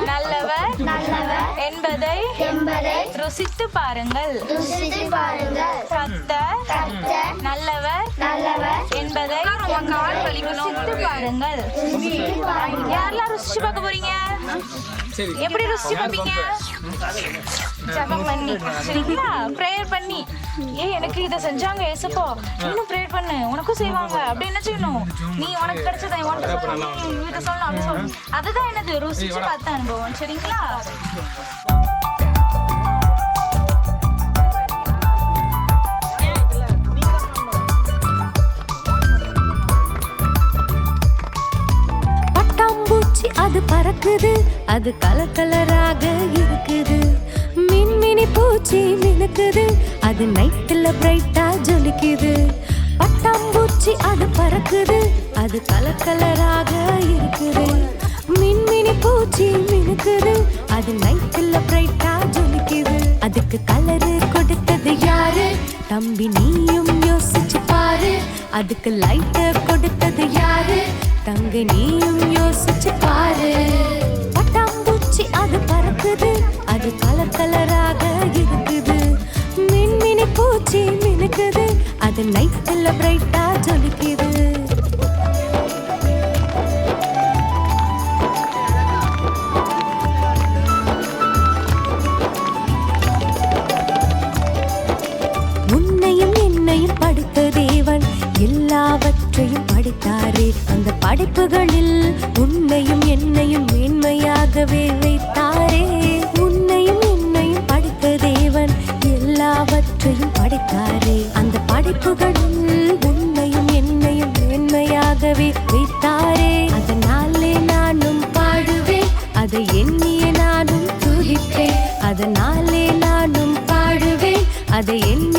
நல்லவர் என்பதை ருசித்து பாருங்கள். கர்த்தர் நல்லவர் என்பதை ருசித்து பாருங்கள். யாரெல்லாம் ருசிச்சு பார்க்க போறீங்க? எப்படி ருசிச்சு பார்ப்பீங்க? ஜெபம் பண்ணி, சரிங்களா? பிரேயர் பண்ணி, எனக்கு இதை செஞ்சாங்க ஏசப்பா, இன்னும் பிரேயர் பண்ணு, உனக்கும் செய்வாங்க அப்படி என்ன செய்யணும்? நீ உனக்கு கிடைச்சதை இதை சொல்லணும் அப்படி சொல்லணும். அதுதான் என்னது ருசிச்சு பார்த்த அனுபவம், சரிங்களா? அது பறக்குது, அது கலர் கலராக இருக்குது. மின்மினி பூச்சி மினுக்குது, அது நைட்டுல பிரைட்டா ஜொலிக்குது. பட்டாம்பூச்சி அது பறக்குது, அது கலர் கலராக இருக்குது. மின்மினி பூச்சி மினுக்குது, அது நைட்டுல பிரைட்டா ஜொலிக்குது. அதுக்கு கலரு கொடுத்தது யாரு? தம்பி நீயும் யோசிச்சு பாரு. அதுக்கு லைட்டர் கொடுத்தது யாரு? தங்க நீயும் யோசிச்சு பாரு. பட்டாம்பூச்சி அது பறக்குது, அது கலர் கலராக இருக்குது. மின்மினி பூச்சி மினுக்குது, அது நைட்டுல பிரைட்டா ஜொலிக்குது. உன்னையும் என்னையும் படைத்த தேவன் எல்லாவற்றையும் படைத்தாரே. அந்த படைப்புகளில் உன்னையும் என்னையும் மேன்மையாகவே வைத்தாரே. உன்னையும் என்னையும் படைத்த தேவன் எல்லாவற்றையும் படைத்தாரே. அந்த படைப்புகளில் உன்னையும் என்னையும் மேன்மையாகவே வைத்தாரே. அதனாலே நானும் பாடுவேன், அதை எண்ணிய நானும் துதிப்பேன். அதனாலே நானும் பாடுவேன், அதை எண்ணி